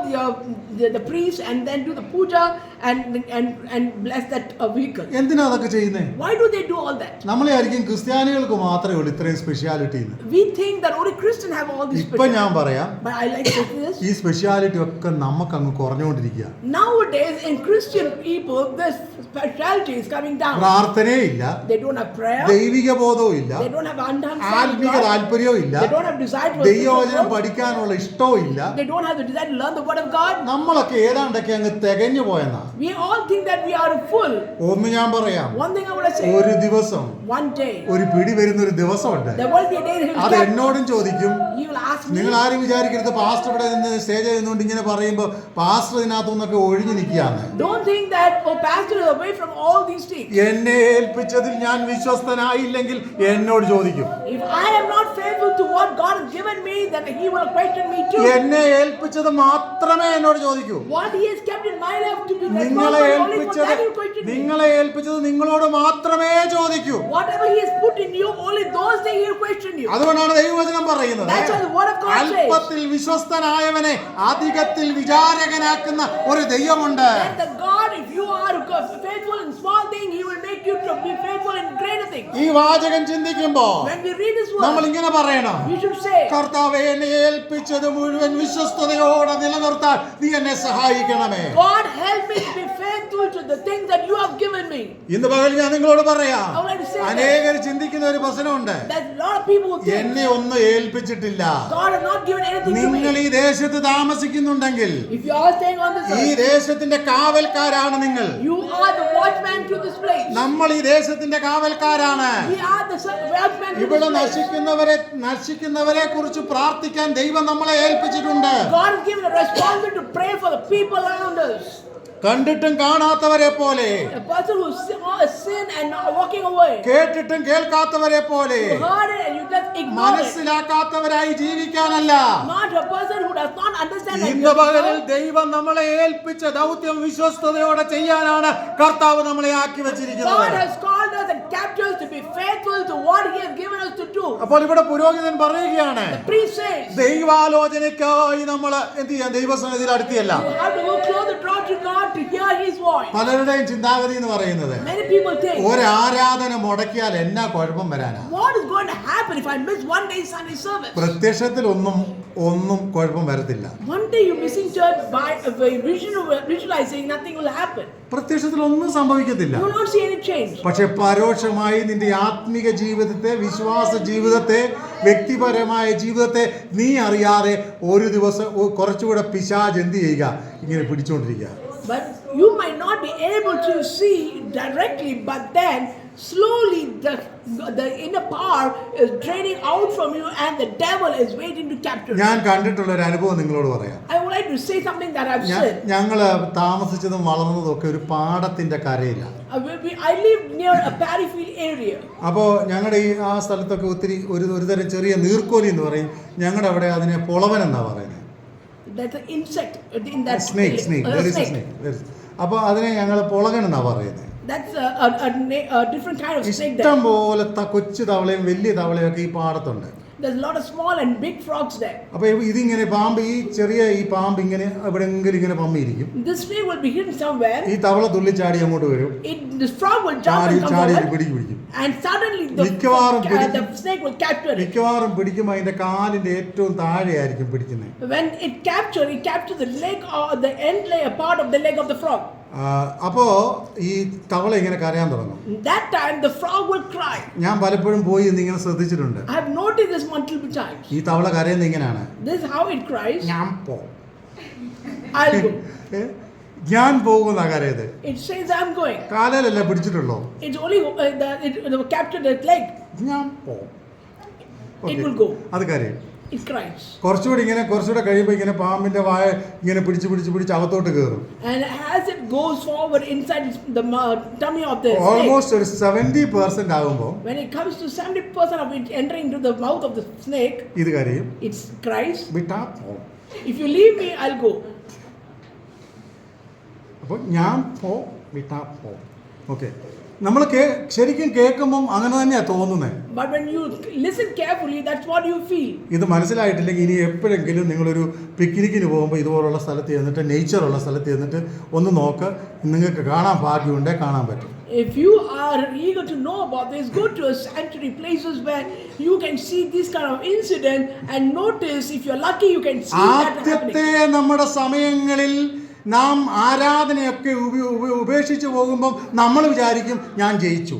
the priest and then do the puja and bless that vehicle.
എന്തിനാ അതൊക്കെ ചെയ്യുന്നേ?
Why do they do all that?
നമ്മളെ ആയിരിക്കും ക്രിസ്ത്യാനികൾക്ക് മാത്രമേ ഉള്ളൂ ഇത്രയും speciality.
We think that only Christian have all these
ഇപ്പൊ ഞാൻ പറയാം,
but I like to say this.
ഈ സ്പെഷ്യാലിറ്റി ഒക്കെ നമുക്ക് അങ്ങ് കുറഞ്ഞുകൊണ്ടിരിക്കുക.
Nowadays in Christian people, this speciality is coming down.
പ്രാർത്ഥനയില്ല,
They don't have prayer.
ദൈവിക ബോധവും ഇല്ല,
They don't have understanding
ആത്മീക
God.
താല്പര്യവും ഇല്ല,
They don't have desire to
ദൈവവചനം പഠിക്കാനുള്ള ഇഷ്ടവും ഇല്ല.
They don't have the desire to learn the word of God.
നമ്മളൊക്കെ ഏതാണ്ടൊക്കെ അങ്ങ് തികഞ്ഞു പോയെന്നാ.
We all think that we are full.
ഒന്ന് ഞാൻ പറയാം,
One thing I want to say.
ഒരു ദിവസം
One day.
ഒരു പിടി വരുന്ന ഒരു ദിവസമുണ്ട്.
There will be a day that
അത് എന്നോടും ചോദിക്കും.
He will ask me.
നിങ്ങൾ ആരും വിചാരിക്കരുത് പാസ്റ്റർ ഇവിടെ നിന്ന് സ്റ്റേജ് ചെയ്യുന്നോണ്ട് ഇങ്ങനെ പറയുമ്പോൾ പാസ്റ്റർ ഇതിനകത്തുനിന്നൊക്കെ ഒഴിഞ്ഞു നിൽക്കുകയാണ്.
Don't think that pastor is away from all these things.
എന്നെ ഏൽപ്പിച്ചതിൽ ഞാൻ വിശ്വസ്തനായില്ലെങ്കിൽ എന്നോട് ചോദിക്കും.
If I am not faithful to what God has given me, then He will question me too.
എന്നെ ഏൽപ്പിച്ചത് മാത്രമേ എന്നോട് ചോദിക്കൂ.
What He has kept in my life to be
നിങ്ങളെ
responsible only for that He will question me.
നിങ്ങളെ ഏൽപ്പിച്ചത് നിങ്ങളോട് മാത്രമേ ചോദിക്കൂ.
Whatever He has put in you, only those things He will question you.
അതുകൊണ്ടാണ് ദൈവവചനം പറയുന്നത്,
That's what the word of God says.
അല്പത്തിൽ വിശ്വസ്തനായവനെ അധികത്തിൽ വിചാരകനാക്കുന്ന ഒരു ദൈവമുണ്ട്.
That the God, if you are faithful in small things, He will make you to be faithful in greater things.
ഈ വാചകം ചിന്തിക്കുമ്പോൾ
When we read this
നമ്മൾ
word,
ഇങ്ങനെ പറയണം,
we should say,
കർത്താവേ എന്നെ ഏൽപ്പിച്ചത് മുഴുവൻ വിശ്വസ്തയോടെ നിലനിർത്താൻ നീ എന്നെ സഹായിക്കണമേ.
God help me to be faithful to the things that you have given me.
ഇന്ന് പകൽ ഞാൻ നിങ്ങളോട് പറയാം,
I would like to say that
അനേകർ ചിന്തിക്കുന്ന ഒരു പ്രശ്നമുണ്ട്,
there's a lot of people who think
എന്നെ ഒന്നും ഏൽപ്പിച്ചിട്ടില്ല.
God has not given anything to
നിങ്ങൾ
me.
ഈ ദേശത്ത് താമസിക്കുന്നുണ്ടെങ്കിൽ
If you are staying on this
ഈ
earth,
ദേശത്തിന്റെ കാവൽക്കാരാണ് നിങ്ങൾ.
you are the watchman to this place.
നമ്മൾ ഈ ദേശത്തിന്റെ കാവൽക്കാരാണ്.
We are the watchman to
ഇവിടെ
this place.
നശിക്കുന്നവരെ കുറിച്ച് പ്രാർത്ഥിക്കാൻ ദൈവം നമ്മളെ ഏൽപ്പിച്ചിട്ടുണ്ട്.
God has given a responsibility to pray for the people around us.
കണ്ടിട്ടും കാണാത്തവരെ പോലെ,
A person who sin and not walking away.
കേട്ടിട്ടും കേൾക്കാത്തവരെ പോലെ,
You heard it and you just ignore it.
മനസ്സിലാക്കാത്തവരായി ജീവിക്കാനല്ല.
Not a person who does not understand that
ഇന്ന് പകലിൽ ദൈവം നമ്മളെ ഏൽപ്പിച്ച ദൗത്യം വിശ്വസ്തയോടെ ചെയ്യാനാണ് കർത്താവ് നമ്മളെ ആക്കി
God
വെച്ചിരിക്കുന്നത്.
has called us and kept us to be faithful to what He has given us to do.
അപ്പോൾ ഇവിടെ പുരോഹിതൻ പറയുകയാണ്,
The priest says,
ദൈവാലോചനയ്ക്കായി നമ്മൾ എന്ത് ചെയ്യാൻ ദൈവസന്നിധിയിൽ അടുത്തിയല്ല.
you have to go close the door to God to hear His voice.
പലരുടെയും ചിന്താഗതി എന്ന് പറയുന്നത്,
Many people think,
ഒരാരാധന മുടക്കിയാൽ എന്നാ കുഴപ്പം വരാനാ.
what is going to happen if I miss one day Sunday service?
പ്രത്യക്ഷത്തിൽ ഒന്നും കുഴപ്പം വരത്തില്ല.
One day you're missing church by visualizing, nothing will happen.
പ്രത്യക്ഷത്തിൽ ഒന്നും സംഭവിക്കത്തില്ല.
You will not see any change.
പക്ഷെ പരോക്ഷമായി നിന്റെ ആത്മിക ജീവിതത്തെ, വിശ്വാസ ജീവിതത്തെ, വ്യക്തിപരമായ ജീവിതത്തെ നീ അറിയാതെ ഒരു ദിവസം കുറച്ചുകൂടെ പിശാച് എന്ത് ചെയ്യുക, ഇങ്ങനെ പിടിച്ചുകൊണ്ടിരിക്കുക.
But you might not be able to see directly, but then slowly the inner power is draining out from you and the devil is waiting to capture you.
ഞാൻ കണ്ടിട്ടുള്ള ഒരു അനുഭവം നിങ്ങളോട് പറയാം.
I would like to say something that I've said.
ഞങ്ങൾ താമസിച്ചതും വളർന്നതും ഒക്കെ ഒരു പാടത്തിന്റെ കരയിലാണ്.
I live near a paddy field area.
അപ്പോൾ ഞങ്ങളുടെ ആ സ്ഥലത്തൊക്കെ ഒത്തിരി ഒരു തരം ചെറിയ നീർക്കോലി എന്ന് പറയും. ഞങ്ങളുടെ അവിടെ അതിനെ പൊളവൻ എന്നാ പറയുന്നത്.
That's an insect in that
snake. There is a snake. അപ്പോൾ അതിനെ ഞങ്ങൾ പൊളകൻ എന്നാ പറയുന്നത്.
That's a different kind of snake.
ഇഷ്ടം പോലെ കൊച്ചു തവളയും വലിയ തവളയും ഒക്കെ ഈ പാടത്തുണ്ട്.
There's a lot of small and big frogs there.
അപ്പോൾ ഇതിങ്ങനെ പാമ്പ്, ഈ ചെറിയ പാമ്പ് ഇങ്ങനെ എവിടെയെങ്കിലും ഇങ്ങനെ പമ്മിയിരിക്കും.
This snake will be hidden somewhere.
ഈ തവള തുള്ളിച്ചാടി അങ്ങോട്ട് വരും.
This frog will jump and come
ചാടി
forward.
പിടിക്കും.
And suddenly the snake will capture it.
മിക്കവാറും പിടിക്കുമ്പോൾ അതിന്റെ കാലിന്റെ ഏറ്റവും താഴെയായിരിക്കും പിടിക്കുന്നത്.
When it captures the leg or the end layer part of the leg of the frog.
അപ്പോ ഈ തവള ഇങ്ങനെ കരയാൻ തുടങ്ങും.
That time the frog will cry.
ഞാൻ പലപ്പോഴും പോയി ഇങ്ങനെ ശ്രദ്ധിച്ചിട്ടുണ്ട്.
I have noticed this multiple times.
ഈ തവള കരയുന്നത് ഇങ്ങനെയാണ്.
This is how it cries.
ഞാൻ പോകും.
I'll go.
ഞാൻ പോകുന്ന കരയത്.
It says I'm going.
കാലല്ല പിടിച്ചിട്ടുള്ളൂ.
It's only it captured the leg.
ഞാൻ പോകും.
It will go.
അത് കരയും.
It cries.
കുറച്ചുകൂടെ കഴിയുമ്പോൾ ഇങ്ങനെ പാമ്പിന്റെ വായ ഇങ്ങനെ പിടിച്ച് അകത്തോട്ട് കയറും.
And as it goes forward inside the tummy of the snake,
almost 70% ആകുമ്പോൾ,
when it comes to 70% of it entering into the mouth of the snake,
ഇത് കരയും.
it cries.
വിട്ടാ പോകും.
If you leave me, I'll go.
അപ്പോൾ ഞാൻ വിട്ടാ പോകും. Okay, നമ്മൾ ശരിക്കും കേൾക്കുമ്പോൾ അങ്ങനെ തന്നെയാണ് തോന്നുന്നത്.
But when you listen carefully, that's what you feel.
ഇത് മനസ്സിലായിട്ടില്ലെങ്കിൽ ഇനി എപ്പോഴെങ്കിലും നിങ്ങളൊരു പിക്നിക്കിന് പോകുമ്പോൾ ഇതുപോലുള്ള സ്ഥലത്ത് ചെന്നിട്ട്, നേച്ചറുള്ള സ്ഥലത്ത് ചെന്നിട്ട് ഒന്ന് നോക്ക്, നിങ്ങൾക്ക് കാണാൻ ഭാഗ്യമുണ്ടെങ്കിൽ കാണാൻ പറ്റും.
If you are eager to know about this, go to a sanctuary, places where you can see this kind of incident and notice. If you're lucky, you can see that happening.
ആദ്യത്തെ നമ്മുടെ സമയങ്ങളിൽ നാം ആരാധനയൊക്കെ ഉപേക്ഷിച്ച് പോകുമ്പോൾ നമ്മൾ വിചാരിക്കും ഞാൻ ജയിച്ചു.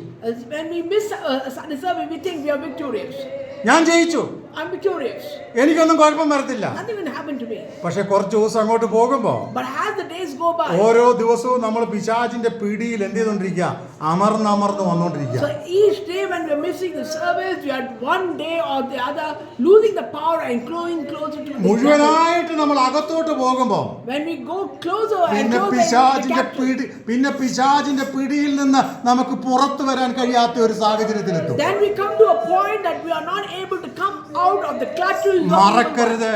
When we miss Sunday service, we think we are victorious.
ഞാൻ ജയിച്ചു,
I'm victorious.
എനിക്കൊന്നും കുഴപ്പം വരത്തില്ല.
Nothing will happen to me.
പക്ഷെ കുറച്ച് ദിവസം അങ്ങോട്ട് പോകുമ്പോൾ
But as the days go by,
ഓരോ ദിവസവും നമ്മൾ പിശാചിന്റെ പിടിയിൽ എന്ത് ചെയ്തോണ്ടിരിക്കുക, അമർന്ന് വന്നോണ്ടിരിക്കുക.
so each day when we are missing the service, we are one day or the other losing the power and growing closer to the devil.
മുഴുവനായിട്ട് നമ്മൾ അകത്തോട്ട് പോകുമ്പോൾ
When we go closer and
പിന്നെ
closer,
പിശാചിന്റെ പിടിയിൽ നിന്ന് നമുക്ക് പുറത്തു വരാൻ കഴിയാത്ത ഒരു സാഹചര്യത്തിലെത്തും.
then we come to a point that we are not able to come out of the clutches of
മറക്കരുത്,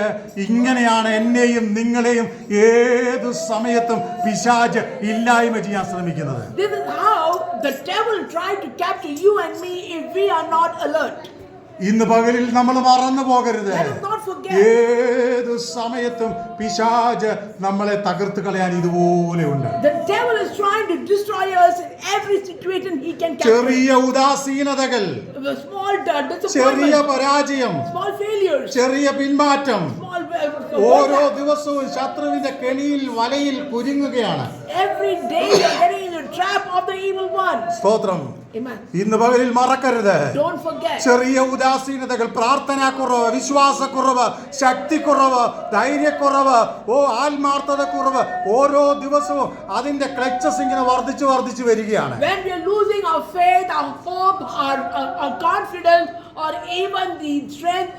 ഇങ്ങനെയാണ് എന്നെയും നിങ്ങളെയും ഏതു സമയത്തും പിശാച് ഇല്ലായ്മ ചെയ്യാൻ ശ്രമിക്കുന്നത്.
This is how the devil tried to capture you and me if we are not alert.
ഇന്ന് പകലിൽ നമ്മൾ മറന്നു പോകരുത്.
Let us not forget.
ഏതു സമയത്തും പിശാച് നമ്മളെ തകർത്ത് കളയാൻ ഇതുപോലെ ഉണ്ട്.
The devil is trying to destroy us in every situation he can capture.
ചെറിയ ഉദാസീനതകൾ,
The small
ചെറിയ
disappointment,
പരാജയം,
small failures,
ചെറിയ പിന്മാറ്റം,
small
ഓരോ ദിവസവും ശത്രുവിന്റെ കെണിയിൽ വലയിൽ കുരുങ്ങുകയാണ്.
every day you are getting in the trap of the evil one.
സ്തോത്രം.
Amen.
ഇന്ന് പകലിൽ മറക്കരുത്,
Don't forget.
ചെറിയ ഉദാസീനതകൾ, പ്രാർത്ഥനാക്കുറവ്, വിശ്വാസക്കുറവ്, ശക്തിക്കുറവ്, ധൈര്യക്കുറവ്, ആത്മാർത്ഥതക്കുറവ്, ഓരോ ദിവസവും അതിന്റെ ക്ലച്ചസ് ഇങ്ങനെ വർദ്ധിച്ചു വരികയാണ്.
When we are losing our faith, our hope, our confidence, or even the strength,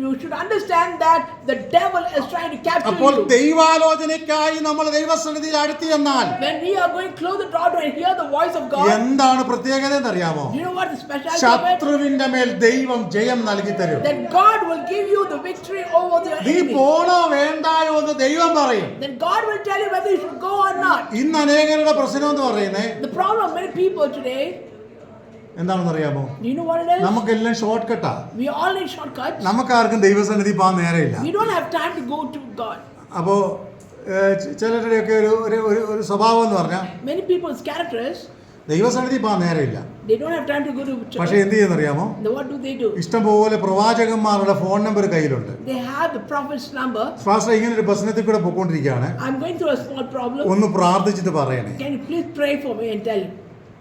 you should understand that the devil is trying to capture
അപ്പോൾ
you.
ദൈവാലോചനയ്ക്കായി നമ്മൾ ദൈവസന്നിധിയിൽ അടുത്ത് ചെന്നാൽ
When we are going closer to God and hear the voice of God,
എന്താണ് പ്രത്യേകത എന്നറിയാമോ?
you know what the specialty of it?
ശത്രുവിന്റെ മേൽ ദൈവം ജയം നൽകി തരും.
That God will give you the victory over the
നീ
enemy.
പോണോ വേണ്ടായോ എന്ന് ദൈവം പറയും.
Then God will tell you whether you should go or not.
ഇന്ന് അനേകരുടെ പ്രശ്നം എന്ന് പറയുന്നേ
The problem of many people today,
എന്താണെന്ന് അറിയാമോ?
do you know what it is?
നമുക്കെല്ലാം short കട്ടാ.
We all need shortcuts.
നമുക്കാർക്കും ദൈവസന്നിധി പോകാൻ നേരമില്ല.
We don't have time to go to God.
അപ്പോൾ ചിലരുടെയൊക്കെ ഒരു സ്വഭാവം എന്ന് പറഞ്ഞാൽ
Many people's character is
ദൈവസന്നിധി പോകാൻ നേരമില്ല.
they don't have time to go to church.
പക്ഷെ എന്ത് ചെയ്യുന്നറിയാമോ?
Then what do they do?
ഇഷ്ടംപോലെ പ്രവാചകന്മാരുടെ ഫോൺ നമ്പർ കയ്യിലുണ്ട്.
They have the prophet's number.
Pastor ഇങ്ങനെ ഒരു പ്രശ്നത്തിൽ കൂടെ പോയിക്കൊണ്ടിരിക്കുകയാണ്,
I'm going through a small problem.
ഒന്ന് പ്രാർത്ഥിച്ചിട്ട് പറയണേ.
Can you please pray for me and tell him?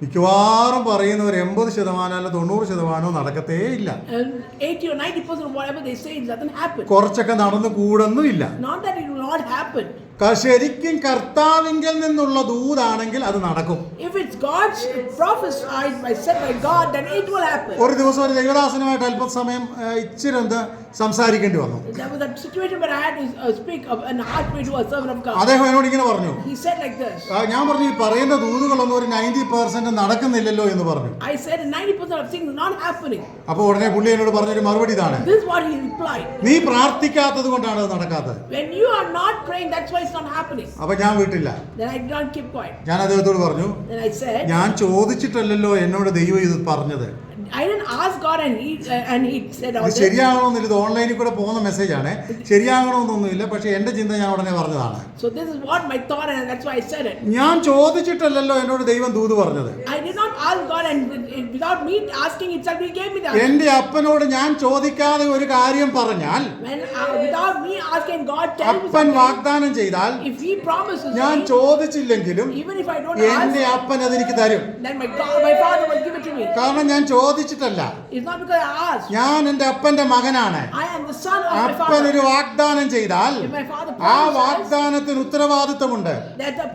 മിക്കവാറും പറയുന്നവർ 80% അല്ല 90% നടക്കത്തേ ഇല്ല.
And 80 or 90% of whatever they say, it doesn't happen.
കുറച്ചൊക്കെ നടന്നു കൂടൊന്നുമില്ല.
Not that it will not happen.
ശരിക്കും കർത്താവിങ്കിൽ നിന്നുള്ള ദൂതാണെങ്കിൽ അത് നടക്കും.
If it's God's prophesied by said by God, then it will happen.
ഒരു ദിവസം ഒരു ദൈവദാസനുമായിട്ട് അല്പസമയം ഇച്ചിരി സംസാരിക്കേണ്ടി വന്നു.
There was a situation where I had to speak and heart way to a servant of God.
അദ്ദേഹം എന്നോട് ഇങ്ങനെ പറഞ്ഞു.
He said like this.
ഞാൻ പറഞ്ഞു, ഈ പറയുന്ന ദൂതുകളൊന്നും ഒരു 90% നടക്കുന്നില്ലല്ലോ എന്ന് പറഞ്ഞു.
I said 90% of things are not happening.
അപ്പോൾ ഉടനെ പുള്ളി എന്നോട് പറഞ്ഞൊരു മറുപടി ഇതാണ്,
This is what he replied.
നീ പ്രാർത്ഥിക്കാത്തത് കൊണ്ടാണ് അത് നടക്കാത്തത്.
When you are not praying, that's why it's not happening.
അപ്പൊ ഞാൻ വിട്ടില്ല.
Then I did not keep quiet.
ഞാൻ അദ്ദേഹത്തോട് പറഞ്ഞു,
Then I said,
ഞാൻ ചോദിച്ചിട്ടല്ലല്ലോ എന്നോട് ദൈവം ഇത് പറഞ്ഞത്.
I didn't ask God and he said all
ഇത്
this.
ശരിയാകണമെന്നില്ല, ഇത് ഓൺലൈനിൽ കൂടെ പോകുന്ന മെസ്സേജാണ്, ശരിയാകണമെന്നൊന്നുമില്ല, പക്ഷെ എന്റെ ചിന്ത ഞാൻ ഉടനെ പറഞ്ഞതാണ്.
So this is what my thought, and that's why I said it.
ഞാൻ ചോദിച്ചിട്ടല്ലല്ലോ എന്നോട് ദൈവം ദൂത് പറഞ്ഞത്.
I did not ask God, and without me asking itself, He gave me that.
എന്റെ അപ്പനോട് ഞാൻ ചോദിക്കാതെ ഒരു കാര്യം പറഞ്ഞാൽ,
When without me asking God, tell me
അപ്പൻ
something.
വാഗ്ദാനം ചെയ്താൽ,
If He promises
ഞാൻ
me,
ചോദിച്ചില്ലെങ്കിലും
even if I don't
എന്റെ
ask,
അപ്പൻ അതെനിക്ക് തരും.
then my Father will give it to me.
കാരണം ഞാൻ ചോദിച്ചിട്ടല്ല,
It's not because I asked.
ഞാൻ എന്റെ അപ്പന്റെ മകനാണ്.
I am the son of my
അപ്പൻ
Father.
ഒരു വാഗ്ദാനം ചെയ്താൽ
If my Father
ആ
promises,
വാഗ്ദാനത്തിന് ഉത്തരവാദിത്തമുണ്ട്.
there's a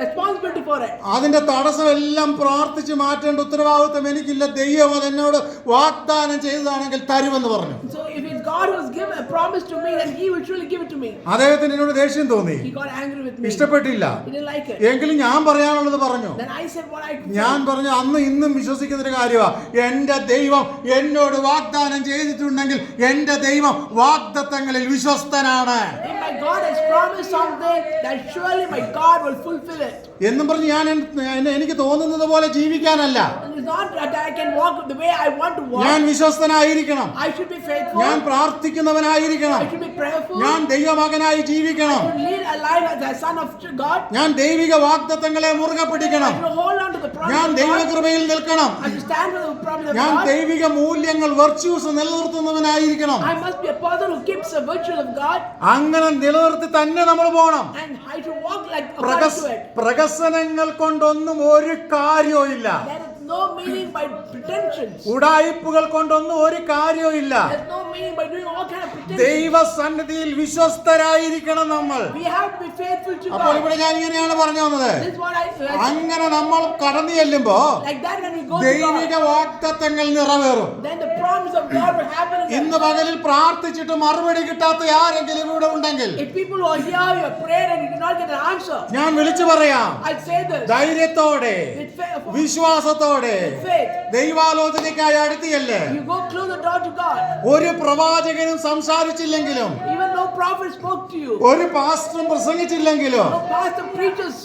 responsibility for it.
അതിന്റെ തടസ്സമെല്ലാം പ്രാർത്ഥിച്ച് മാറ്റേണ്ട ഉത്തരവാദിത്തം എനിക്കില്ല. ദൈവം അതെന്നോട് വാഗ്ദാനം ചെയ്തതാണെങ്കിൽ തരുമെന്ന് പറഞ്ഞു.
So if it's God who's given a promise to me, then He will surely give it to me.
അദ്ദേഹത്തിന് എന്നോട് ദേഷ്യം തോന്നി,
He got angry with me.
ഇഷ്ടപ്പെട്ടില്ല.
He didn't like it.
എങ്കിലും ഞാൻ പറയാനുള്ളത് പറഞ്ഞു.
Then I said what I could
ഞാൻ
say.
പറഞ്ഞു, അന്ന് ഇന്നും വിശ്വസിക്കുന്ന ഒരു കാര്യമാണ്, എന്റെ ദൈവം എന്നോട് വാഗ്ദാനം ചെയ്തിട്ടുണ്ടെങ്കിൽ എന്റെ ദൈവം വാഗ്ദത്തങ്ങളിൽ വിശ്വസ്തനാണ്
If my God has promised something, then surely my God will fulfill it.
എന്നും പറഞ്ഞ് ഞാൻ എനിക്ക് തോന്നുന്നത് പോലെ ജീവിക്കാനല്ല.
It's not that I can walk the way I want to walk.
ഞാൻ വിശ്വസ്തനായിരിക്കണം.
I should be faithful.
ഞാൻ പ്രാർത്ഥിക്കുന്നവനായിരിക്കണം.
I should be prayerful.
ഞാൻ ദൈവമകനായി ജീവിക്കണം.
I should lead a life as a son of God.
ഞാൻ ദൈവിക വാഗ്ദത്തങ്ങളെ മുറുകെ പിടിക്കണം.
I should hold on to the
ഞാൻ
promise of God.
ദൈവകൃപയിൽ നിൽക്കണം.
I should stand for the promise of
ഞാൻ
God.
ദൈവിക മൂല്യങ്ങൾ virtues നിലനിർത്തുന്നവനായിരിക്കണം.
I must be a person who keeps the virtue of God.
അങ്ങനെ നിലനിർത്തി തന്നെ നമ്മൾ പോകണം.
and I to walk like according to it.
പ്രഹസനങ്ങൾ കൊണ്ടൊന്നും ഒരു കാര്യവും ഇല്ല.
There is no meaning by pretensions.
ഉടായിപ്പുകൾ കൊണ്ടൊന്നും ഒരു കാര്യവും ഇല്ല.
There is no meaning by doing all kind of pretensions.
ദൈവസന്നിധിയിൽ വിശ്വസ്തരായിരിക്കണം നമ്മൾ.
We have to be faithful to
അപ്പോൾ
God.
ഇവിടെ ഞാൻ ഇങ്ങനെയാണ് പറഞ്ഞു വന്നത്.
This is what I
അങ്ങനെ നമ്മൾ കടന്നു ചെല്ലുമ്പോ
like that when we go to
ദൈവിക
God,
വാഗ്ദത്തങ്ങൾ നിറവേറും.
then the promise of God will happen in
ഇന്ന്
us.
പകലിൽ പ്രാർത്ഥിച്ചിട്ട് മറുപടി കിട്ടാത്ത ആരെങ്കിലും ഇവിടെ ഉണ്ടെങ്കിൽ
If people who are here, you have prayed and you did not get an answer,
ഞാൻ വിളിച്ചു പറയാം,
I say this
ധൈര്യത്തോടെ
with faith.
വിശ്വാസത്തോടെ
Faith.
ദൈവാലോചനയ്ക്കായി അടുത്തിയല്ലേ.
You go close the door to God.
ഒരു പ്രവാചകനും സംസാരിച്ചില്ലെങ്കിലും,
Even no prophet spoke to you,
ഒരു പാസ്റ്ററും പ്രസംഗിച്ചില്ലെങ്കിലും,
no pastor preaches,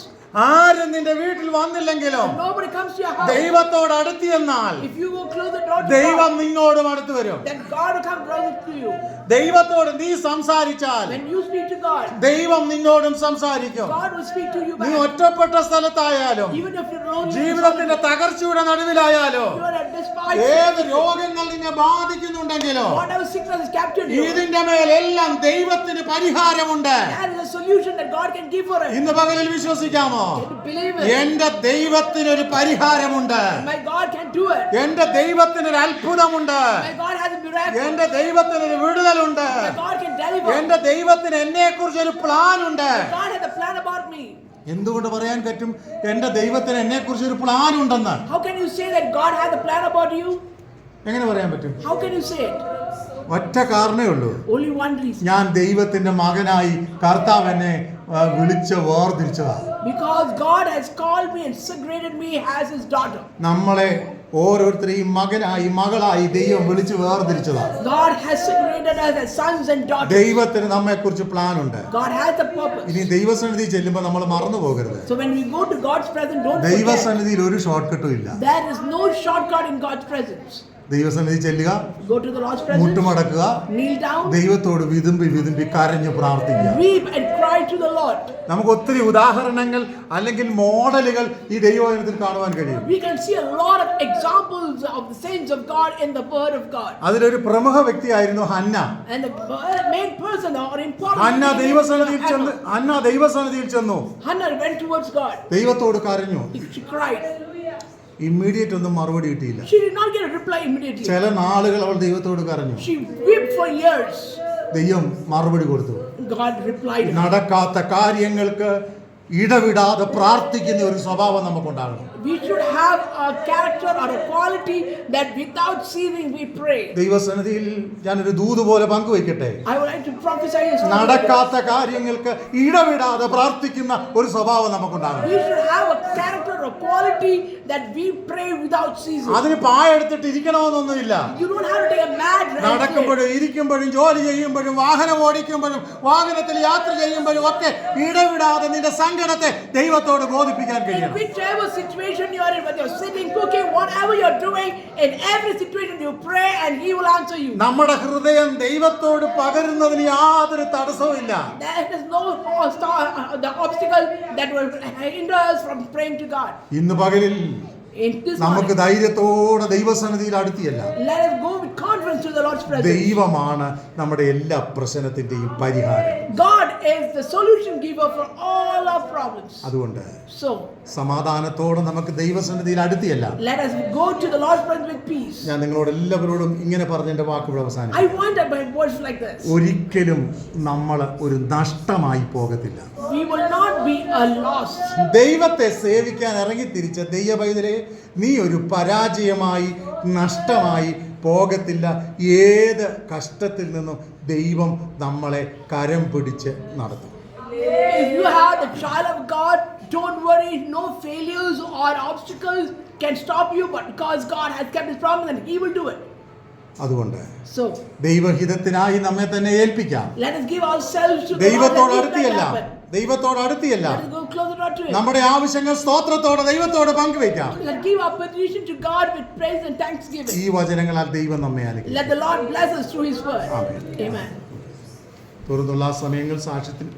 ആരും നിന്റെ വീട്ടിൽ വന്നില്ലെങ്കിലും,
nobody comes to your house.
ദൈവത്തോട് അടുത്തിയെന്നാൽ
If you go close the door to
ദൈവം
God,
നിന്നോടും അടുത്ത് വരും.
then God will come closer to you.
ദൈവത്തോട് നീ സംസാരിച്ചാൽ
When you speak to God,
ദൈവം നിന്നോടും സംസാരിക്കും.
God will speak to you
നീ
back.
ഒറ്റപ്പെട്ട സ്ഥലത്തായാലും
Even if you're lonely,
ജീവിതത്തിന്റെ തകർച്ചയുടെ നടുവിലായാലും
you are at despite
ഏത് രോഗങ്ങൾ നിന്നെ ബാധിക്കുന്നുണ്ടെങ്കിലോ
whatever sickness has captured you.
ഇതിന്റെ മേലെല്ലാം ദൈവത്തിന് പരിഹാരമുണ്ട്.
That is a solution that God can give for it.
ഇന്ന് പകലിൽ വിശ്വസിക്കാമോ?
Can you believe it?
എന്റെ ദൈവത്തിനൊരു പരിഹാരമുണ്ട്.
My God can do it.
എന്റെ ദൈവത്തിനൊരു അത്ഭുതമുണ്ട്.
My God has a miracle.
എന്റെ ദൈവത്തിനൊരു വിടുതലുണ്ട്.
My God can deliver.
എന്റെ ദൈവത്തിന് എന്നെ കുറിച്ച് ഒരു പ്ലാൻ ഉണ്ട്.
God has a plan about me.
എന്തുകൊണ്ട് പറയാൻ പറ്റും എന്റെ ദൈവത്തിന് എന്നെ കുറിച്ച് ഒരു പ്ലാൻ ഉണ്ടെന്ന്?
How can you say that God has a plan about you?
എങ്ങനെ പറയാൻ പറ്റും?
How can you say it?
ഒറ്റ കാരണമേ ഉള്ളൂ.
Only one reason.
ഞാൻ ദൈവത്തിന്റെ മകനായി കർത്താവ് എന്നെ വിളിച്ച് വേർതിരിച്ചതാ.
Because God has called me and segregated me as his daughter.
നമ്മളെ ഓരോരുത്തരെയും മകനായി മകളായി ദൈവം വിളിച്ച് വേർതിരിച്ചതാ.
God has segregated us as sons and daughters.
ദൈവത്തിന് നമ്മെ കുറിച്ച് പ്ലാൻ ഉണ്ട്.
God has a purpose.
ഇനി ദൈവസന്നിധി ചെല്ലുമ്പോൾ നമ്മൾ മറന്നു പോകരുത്.
So when we go to God's presence, don't forget.
ദൈവസന്നിധിയിൽ ഒരു ഷോർട്ട് കട്ടും ഇല്ല.
There is no shortcut in God's presence.
ദൈവസന്നിധി ചെല്ലുക,
Go to the Lord's presence,
മുട്ടുമടക്കുക,
kneel down,
ദൈവത്തോട് വിതുമ്പി കരഞ്ഞു പ്രാർത്ഥിക്കുക.
weep and cry to the Lord.
നമുക്ക് ഒത്തിരി ഉദാഹരണങ്ങൾ അല്ലെങ്കിൽ മോഡലുകൾ ഈ ദൈവവചനത്തിൽ കാണുവാൻ കഴിയും.
We can see a lot of examples of the saints of God in the word of God.
അതിലൊരു പ്രമുഖ വ്യക്തിയായിരുന്നു Hannah.
And the main person or important
Hannah
person
ദൈവസന്നിധിയിൽ
is
ചെന്ന്
Hannah.
ഹന്ന ദൈവസന്നിധിയിൽ ചെന്നു
Hannah went towards God.
ദൈവത്തോട് കരഞ്ഞു.
She cried.
Immediate ഒന്നും മറുപടി കിട്ടിയില്ല.
She did not get a reply immediately.
ചില നാളുകൾ അവൾ ദൈവത്തോട് കരഞ്ഞു.
She wept for years.
ദൈവം മറുപടി കൊടുത്തു.
God replied.
നടക്കാത്ത കാര്യങ്ങൾക്ക് ഇടവിടാതെ പ്രാർത്ഥിക്കുന്ന ഒരു സ്വഭാവം നമുക്കുണ്ടാകണം.
We should have a character or a quality that without ceasing we pray.
ദൈവസന്നിധിയിൽ ഞാനൊരു ദൂത് പോലെ പങ്കുവയ്ക്കട്ടെ.
I would like to prophesy this.
നടക്കാത്ത കാര്യങ്ങൾക്ക് ഇടവിടാതെ പ്രാർത്ഥിക്കുന്ന ഒരു സ്വഭാവം നമുക്കുണ്ടാകണം.
We should have a character or quality that we pray without ceasing.
അതിന് പായെടുത്തിട്ട് ഇരിക്കണമെന്നൊന്നുമില്ല.
You don't have to take a mad rest.
നടക്കുമ്പോഴും ഇരിക്കുമ്പോഴും ജോലി ചെയ്യുമ്പോഴും വാഹനം ഓടിക്കുമ്പോഴും വാഹനത്തിൽ യാത്ര ചെയ്യുമ്പോഴും ഒക്കെ ഇടവിടാതെ നിന്റെ സങ്കടത്തെ ദൈവത്തോട് ബോധിപ്പിക്കാൻ
In
കഴിയണം.
whichever situation you are in, whether you're sitting, cooking, whatever you're doing, in every situation you pray and he will answer you.
നമ്മുടെ ഹൃദയം ദൈവത്തോട് പകരുന്നതിന് യാതൊരു തടസ്സവും ഇല്ല.
There is no the obstacle that will hinder us from praying to God.
ഇന്ന് പകലിൽ
In this
നമുക്ക്
morning,
ധൈര്യത്തോടെ ദൈവസന്നിധിയിൽ അടുത്തിയല്ല.
let us go with confidence to the Lord's presence.
ദൈവമാണ് നമ്മുടെ എല്ലാ പ്രശ്നത്തിന്റെയും പരിഹാരം.
God is the solution giver for all our problems.
അതുകൊണ്ട്
So,
സമാധാനത്തോടെ നമുക്ക് ദൈവസന്നിധിയിൽ അടുത്തിയല്ല.
let us go to the Lord's presence with peace.
ഞാൻ നിങ്ങളോട് എല്ലാവരോടും ഇങ്ങനെ പറഞ്ഞ എൻ്റെ വാക്കുകൾ
I
അവസാനിക്കും.
want that my words like this.
ഒരിക്കലും നമ്മൾ ഒരു നഷ്ടമായി പോകത്തില്ല.
We will not be a loss.
ദൈവത്തെ സേവിക്കാൻ ഇറങ്ങി തിരിച്ച ദൈവപൈതലെ നീ ഒരു പരാജയമായി നഷ്ടമായി പോകത്തില്ല. ഏത് കഷ്ടത്തിൽ നിന്നും ദൈവം നമ്മളെ കരം പിടിച്ച് നടത്തും.
If you have the child of God, don't worry, no failures or obstacles can stop you, but because God has kept his promise and he will do it.
അതുകൊണ്ട്
So,
ദൈവഹിതത്തിനായി നമ്മെ തന്നെ ഏൽപ്പിക്കാം.
let us give ourselves to the Lord
ദൈവത്തോട്
and let
അടുത്തിയല്ല,
that happen.
ദൈവത്തോട് അടുത്തിയല്ല,
Let us go closer to him.
നമ്മുടെ ആവശ്യങ്ങൾ സ്തോത്രത്തോടെ ദൈവത്തോട് പങ്കുവയ്ക്കാം.
Let us give our petition to God with praise and thanksgiving.
ഈ വചനങ്ങളാൽ ദൈവം നമ്മെ അനുഗ്രഹിക്കും.
Let the Lord bless us through his word.
Amen.
Amen.
തുറന്നുള്ള സമയങ്ങൾ സാക്ഷ്യത്തിന്